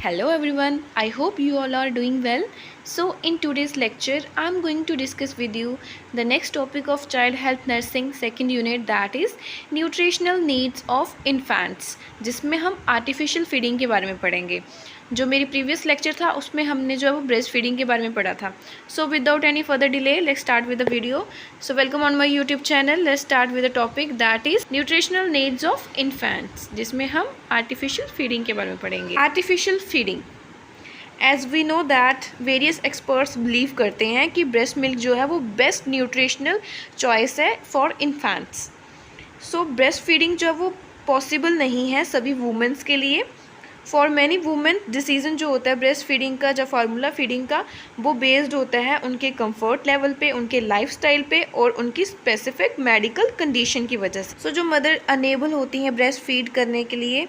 Hello everyone, I hope you all are doing well. So, in today's lecture, I am going to discuss with you the next topic of child health nursing second unit, that is nutritional needs of infants, जिसमें हम artificial feeding के बारे में पढ़ेंगे. जो मेरी previous lecture था उसमें हमने जो है वो ब्रेस्ट फीडिंग के बारे में पढ़ा था. So without any further delay let's start with the video. So welcome on my YouTube channel. Let's start with the topic that is nutritional needs of infants, जिसमें हम आर्टिफिशियल फीडिंग के बारे में पढ़ेंगे. Artificial feeding, as we know that various experts believe करते हैं कि breast milk जो है वो बेस्ट न्यूट्रिशनल चॉइस है for infants. So breast feeding जो है वो पॉसिबल नहीं है सभी वुमेंस के लिए. फॉर मैनी वुमेन डिसीजन जो होता है ब्रेस्ट फीडिंग का, जो फार्मूला फीडिंग का, वो बेस्ड होता है उनके कंफर्ट लेवल पे, उनके लाइफस्टाइल पे और उनकी स्पेसिफिक मेडिकल कंडीशन की वजह से. सो जो मदर अनेबल होती हैं ब्रेस्ट फीड करने के लिए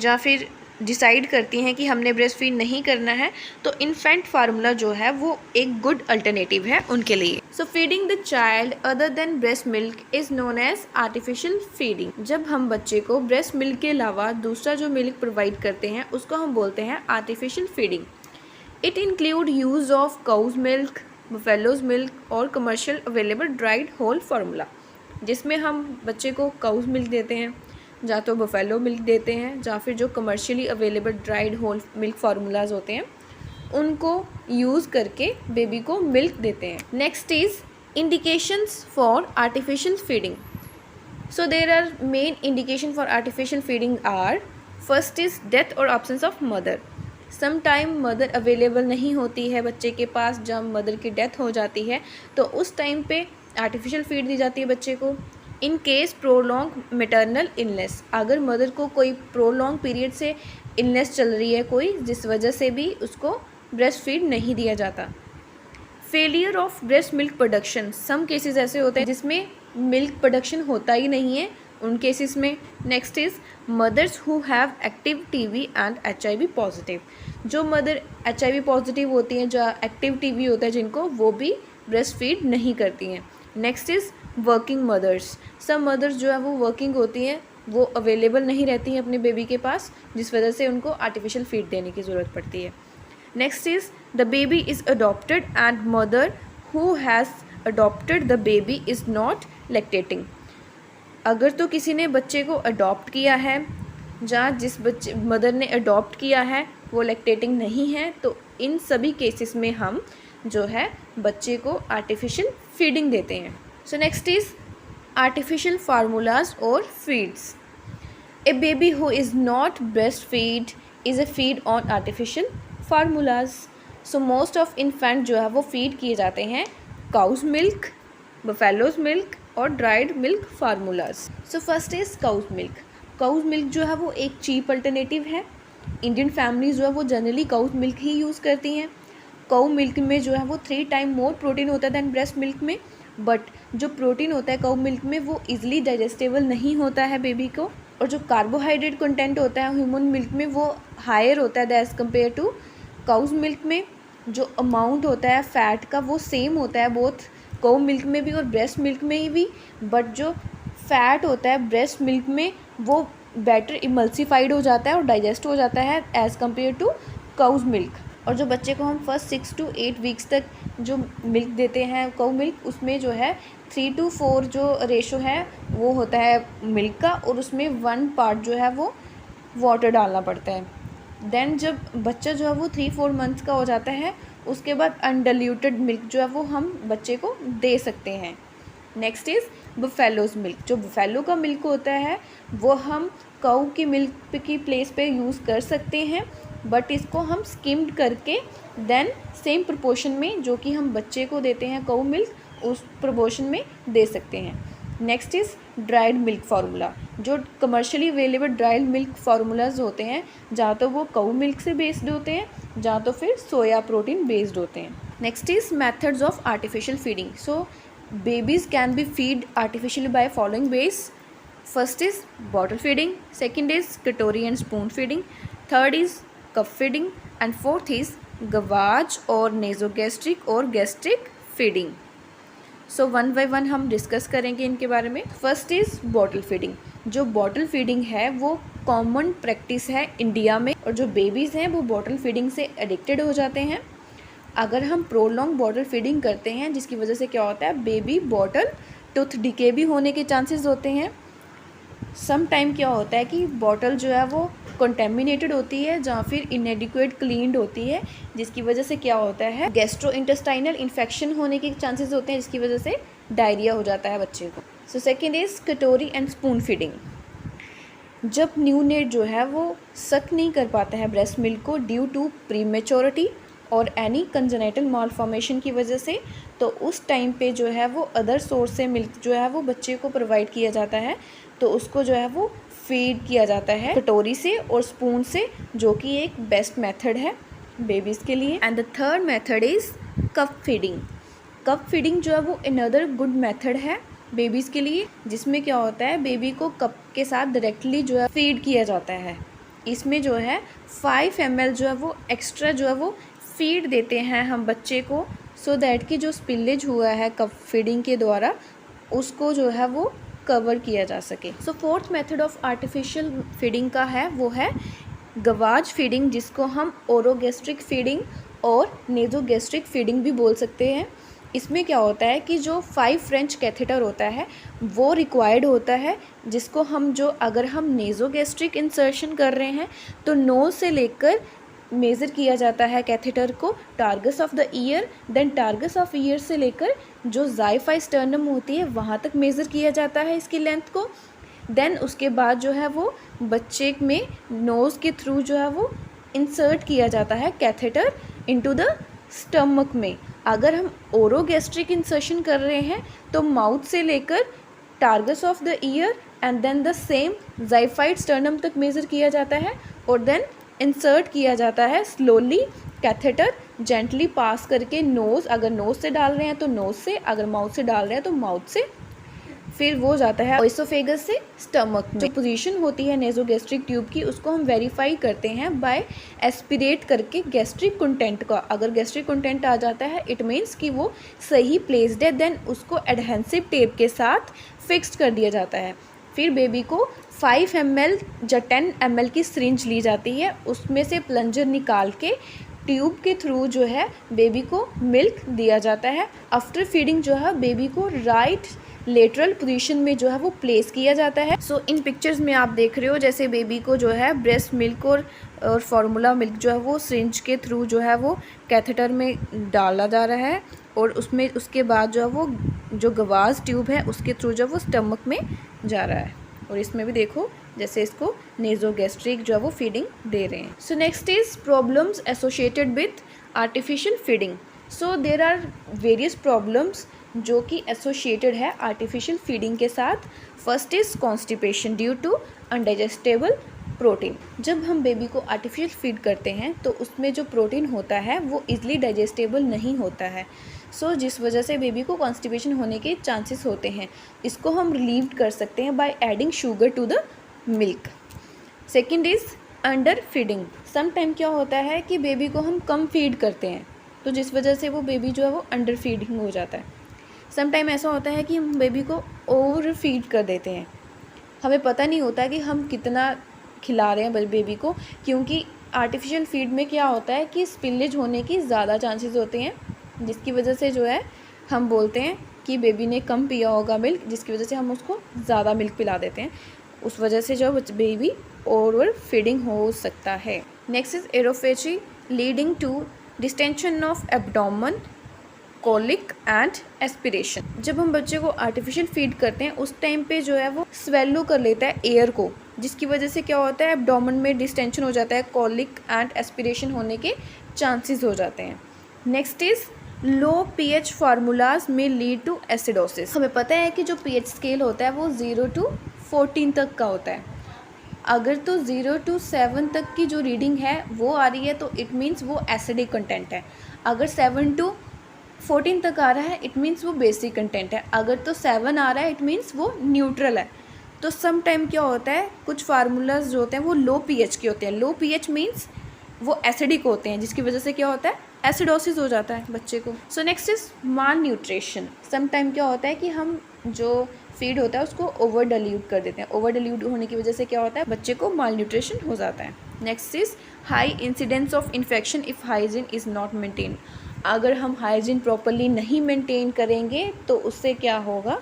या फिर डिसाइड करती हैं कि हमने ब्रेस्ट फीड नहीं करना है, तो इन्फेंट फार्मूला जो है वो एक गुड अल्टरनेटिव है उनके लिए. So feeding the child other than breast milk is known as artificial feeding. जब हम बच्चे को ब्रेस्ट मिल्क के अलावा दूसरा जो मिल्क प्रोवाइड करते हैं उसको हम बोलते हैं artificial feeding. It include use of cow's milk, buffalo's milk और commercial available dried whole formula, जिसमें हम बच्चे को काउज मिल्क देते हैं, या तो बफेलो मिल्क देते हैं, या फिर जो commercially available dried whole milk formulas होते हैं उनको यूज़ करके बेबी को मिल्क देते हैं. Next is indications for artificial feeding. So there are main indication for artificial feeding are, first is death और absence of mother. Some time mother available नहीं होती है बच्चे के पास, जब मदर की डेथ हो जाती है तो उस टाइम पे आर्टिफिशियल फीड दी जाती है बच्चे को. In case prolong maternal illness, अगर मदर को कोई प्रोलॉन्ग पीरियड से इलनेस चल रही है कोई, जिस वजह से भी उसको ब्रेस्ट फीड नहीं दिया जाता. Failure of breast milk production, some cases ऐसे होते हैं जिसमें मिल्क प्रोडक्शन होता ही नहीं है उन केसेस में. Next is mothers who have active TB and HIV positive. जो मदर HIV पॉजिटिव होती हैं, जो एक्टिव टीबी होता है जिनको, वो भी ब्रेस्ट फीड नहीं करती हैं. Next is working mothers. सब मदर्स जो है वो वर्किंग होती हैं, वो अवेलेबल नहीं रहती हैं अपने बेबी के पास, जिस वजह से उनको आर्टिफिशियल फीड देने की ज़रूरत पड़ती है. Next is the baby is adopted and mother who has adopted the baby is not lactating. अगर तो किसी ने बच्चे को अडॉप्ट किया है, या जिस बच्चे मदर ने अडॉप्ट किया है वो लैक्टेटिंग नहीं है, तो इन सभी केसेस में हम जो है बच्चे को आर्टिफिशियल फीडिंग देते हैं. So next is artificial formulas और feeds. A baby who is not breast feed is a feed on artificial formulas. So most of infant जो है वो फीड किए जाते हैं काउज मिल्क, बफेलोज मिल्क और dried milk formulas. So first is cow's milk. Cow's milk जो है वो एक चीप अल्टरनेटिव है. इंडियन फैमिलीज जो है वो जनरली काउज मिल्क ही यूज़ करती हैं. काउ मिल्क में जो है वो 3 टाइम मोर प्रोटीन होता है दैन ब्रेस्ट मिल्क में, बट जो प्रोटीन होता है काउ मिल्क में वो इजीली डाइजेस्टेबल नहीं होता है बेबी को, और जो कार्बोहाइड्रेट कंटेंट होता है ह्यूमन मिल्क में वो हायर होता है as compared to cow's milk में. जो अमाउंट होता है फ़ैट का वो सेम होता है बोथ काउ मिल्क में भी और ब्रेस्ट मिल्क में ही भी, बट जो फ़ैट होता है ब्रेस्ट मिल्क में वो बेटर इमल्सिफाइड हो जाता है और डाइजेस्ट हो जाता है as compared to cow's milk. और जो बच्चे को हम फर्स्ट 6 to 8 वीक्स तक जो मिल्क देते हैं काउ मिल्क, उसमें जो है 3 to 4 जो रेशो है वो होता है मिल्क का, और उसमें 1 पार्ट जो है वो वाटर डालना पड़ता है. देन जब बच्चा जो है वो 3-4 मंथ्स का हो जाता है, उसके बाद अनडिल्यूटेड मिल्क जो है वो हम बच्चे को दे सकते हैं. Next is buffaloes milk. जो बफेलो का मिल्क होता है वो हम काऊ की मिल्क की प्लेस पे यूज़ कर सकते हैं, बट इसको हम स्किम्ड करके देन सेम प्रोपोर्शन में जो कि हम बच्चे को देते हैं काऊ मिल्क, उस प्रोपोर्शन में दे सकते हैं. Next is dried milk formula. जो commercially available dried milk formulas होते हैं, जहाँ तो वो काऊ मिल्क से बेस्ड होते हैं, जहाँ तो फिर सोया प्रोटीन बेस्ड होते हैं. Next is methods of artificial feeding. So babies can be feed artificially by following ways. First is bottle feeding, second is कटोरी and spoon feeding, third is cup feeding and fourth is गवाज और nasogastric और gastric feeding. So one by one हम discuss करेंगे इनके बारे में. First is bottle feeding. जो bottle feeding है वो कॉमन प्रैक्टिस है इंडिया में, और जो बेबीज़ हैं वो बॉटल फीडिंग से एडिक्टेड हो जाते हैं। अगर हम प्रोलॉन्ग बॉटल फीडिंग करते हैं जिसकी वजह से क्या होता है, बेबी बॉटल टूथ डिके भी होने के चांसेस होते हैं। सम टाइम क्या होता है कि बॉटल जो है वो कंटेमिनेटेड होती है या फिर इनएडिक्वेट क्लीन्ड होती है, जिसकी वजह से क्या होता है, गैस्ट्रो इंटेस्टाइनल इन्फेक्शन होने के चांसेस होते हैं, जिसकी वजह से डायरिया हो जाता है बच्चे को। सो सेकेंड इज़ कटोरी एंड स्पून फीडिंग। जब न्यूनेट जो है वो सक नहीं कर पाता है ब्रेस्ट मिल्क को ड्यू टू प्रीमेच्योरिटी और एनी कंजेनिटल मालफॉर्मेशन की वजह से, तो उस टाइम पे जो है वो अदर सोर्स से मिल्क जो है वो बच्चे को प्रोवाइड किया जाता है, तो उसको जो है वो फीड किया जाता है कटोरी से और स्पून से, जो कि एक बेस्ट मेथड है बेबीज़ के लिए। And the third method is cup feeding. Cup feeding जो है वो अनदर गुड मेथड है बेबीज़ के लिए, जिसमें क्या होता है, बेबी को कप के साथ डायरेक्टली जो है फीड किया जाता है। इसमें जो है 5 ml जो है वो एक्स्ट्रा जो है वो फीड देते हैं हम बच्चे को, सो दैट कि जो स्पिलेज हुआ है कप फीडिंग के द्वारा उसको जो है वो कवर किया जा सके। So fourth method of artificial feeding का है वो है गवाज फीडिंग, जिसको हम ओरोगैस्ट्रिक फीडिंग और नेजोगैस्ट्रिक फीडिंग भी बोल सकते हैं। इसमें क्या होता है कि जो 5 फ्रेंच कैथेटर होता है वो रिक्वायर्ड होता है, जिसको हम जो अगर हम नेजोगैस्ट्रिक इंसर्शन कर रहे हैं तो नोज़ से लेकर मेज़र किया जाता है कैथेटर को tragus of the ear, then tragus of ear से लेकर जो ज़ाइफाई स्टर्नम होती है वहाँ तक मेज़र किया जाता है इसकी लेंथ को। देन उसके बाद जो है वो बच्चे में नोज़ के थ्रू जो है वो इंसर्ट किया जाता है कैथेटर इनटू द स्टमक में। अगर हम ओरोगैस्ट्रिक इंसर्शन कर रहे हैं तो माउथ से लेकर tragus of the ear and then the same xiphoid sternum तक मेज़र किया जाता है और देन इंसर्ट किया जाता है स्लोली कैथेटर जेंटली पास करके नोज़, अगर नोज़ से डाल रहे हैं तो नोज़ से, अगर माउथ से डाल रहे हैं तो माउथ से, फिर वो जाता है ओइसोफेगस से स्टमक में। जो पोजीशन होती है नेजोगैस्ट्रिक ट्यूब की उसको हम वेरीफाई करते हैं बाय एस्पिरेट करके गैस्ट्रिक कंटेंट का। अगर गैस्ट्रिक कंटेंट आ जाता है इट मीन्स कि वो सही प्लेस्ड है, देन उसको एडहेंसिव टेप के साथ फिक्स्ड कर दिया जाता है। फिर बेबी को 5 ml या 10 ml की सिरिंज ली जाती है, उसमें से प्लंजर निकाल के ट्यूब के थ्रू जो है बेबी को मिल्क दिया जाता है। आफ्टर फीडिंग जो है बेबी को राइट लेटरल पोजीशन में जो है वो प्लेस किया जाता है। सो इन पिक्चर्स में आप देख रहे हो जैसे बेबी को जो है ब्रेस्ट मिल्क और फार्मूला मिल्क जो है वो सिरिंज के थ्रू जो है वो कैथेटर में डाला जा रहा है और उसमें उसके बाद जो है वो जो गवाज ट्यूब है उसके थ्रू जो है वो स्टमक में जा रहा है। और इसमें भी देखो जैसे इसको नेजोगैस्ट्रिक जो है वो फीडिंग दे रहे हैं। So next is problems associated with artificial feeding. So there are various problems जो कि एसोसिएटेड है आर्टिफिशियल फीडिंग के साथ। First is constipation due to undigestible protein. जब हम बेबी को आर्टिफिशियल फीड करते हैं तो उसमें जो प्रोटीन होता है वो इजली डाइजेस्टेबल नहीं होता है, सो जिस वजह से बेबी को कॉन्स्टिपेशन होने के चांसेस होते हैं। इसको हम रिलीव कर सकते हैं by adding sugar to the milk. Second is under feeding. Some time क्या होता है कि बेबी को हम कम फीड करते हैं तो जिस वजह से वो बेबी जो है वो अंडर फीडिंग हो जाता है। सम टाइम ऐसा होता है कि हम बेबी को ओवर फीड कर देते हैं, हमें पता नहीं होता कि हम कितना खिला रहे हैं बेबी को, क्योंकि आर्टिफिशियल फीड में क्या होता है कि स्पिलेज होने की ज़्यादा चांसेस होते हैं, जिसकी वजह से जो है हम बोलते हैं कि बेबी ने कम पिया होगा मिल्क, जिसकी वजह से हम उसको ज़्यादा मिल्क पिला देते हैं। उस वजह से जो बेबी ओवर फीडिंग हो सकता है। Next is aerophagy leading to distension of abdomen, colic and aspiration. जब हम बच्चे को आर्टिफिशियल फीड करते हैं उस टाइम पे जो है वो स्वेलो कर लेता है एयर को, जिसकी वजह से क्या होता है एब्डोमेन में डिस्टेंशन हो जाता है, कोलिक एंड एस्पिरेशन होने के चांसेस हो जाते हैं। Next is low pH formulas में लीड टू एसिडोसिस। हमें पता है कि जो पीएच स्केल होता है वो 0 to 14 तक का होता है। अगर तो 0 to 7 तक की जो रीडिंग है वो आ रही है तो इट मीन्स वो एसिडिक कंटेंट है। अगर 7 to 14 तक आ रहा है इट मीन्स वो बेसिक कंटेंट है। अगर तो 7 आ रहा है इट मीन्स वो न्यूट्रल है। तो सम टाइम क्या होता है कुछ फार्मूलाज जो होते हैं वो लो पीएच के होते हैं। लो पीएच मीन्स वो एसिडिक होते हैं, जिसकी वजह से क्या होता है एसिडोसिस हो जाता है बच्चे को। So next is malnutrition. Some time क्या होता है कि हम जो फीड होता है उसको ओवर डिल्यूट कर देते हैं। ओवर डिल्यूट होने की वजह से क्या होता है, बच्चे को माल न्यूट्रिशन हो जाता है। Next is high incidence of infection if hygiene is not maintain. अगर हम हाइजीन प्रॉपरली नहीं मेंटेन करेंगे तो उससे क्या होगा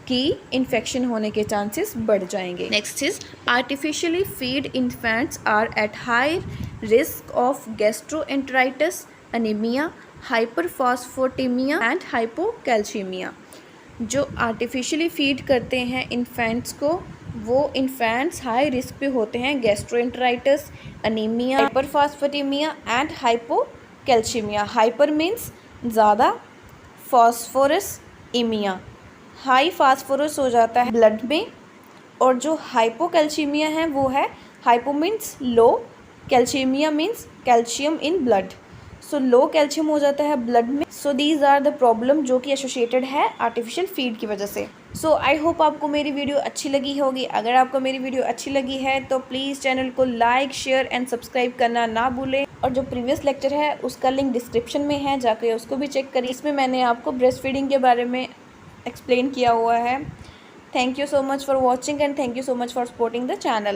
कि इन्फेक्शन होने के चांसेस बढ़ जाएंगे। Next is artificially fed infants are at high risk of gastroenteritis, anaemia, hyperphosphataemia and hypocalcaemia. जो आर्टिफिशियली फीड करते हैं इन्फेंट्स को, वो इन्फेंट्स हाई रिस्क पे होते हैं gastroenteritis, anaemia, hyperphosphataemia and hypocalcaemia. Hyper means ज़्यादा, फॉस्फोरस इमिया, हाई फास्फोरस हो जाता है ब्लड में, और जो हाइपोकैल्सीमिया है वो है, hypo means low, calcaemia means calcium in blood. So low calcium हो जाता है ब्लड में। So these are the problem जो कि एसोसिएटेड है आर्टिफिशियल फीड की वजह से। सो आई होप आपको मेरी वीडियो अच्छी लगी होगी। अगर आपको मेरी वीडियो अच्छी लगी है तो प्लीज़ चैनल को लाइक, शेयर एंड सब्सक्राइब करना ना भूलें। और जो प्रीवियस लेक्चर है उसका लिंक डिस्क्रिप्शन में है, जाकर उसको भी चेक करिए। इसमें मैंने आपको ब्रेस्ट फीडिंग के बारे में एक्सप्लेन किया हुआ है। Thank you so much for watching and thank you so much for supporting the channel.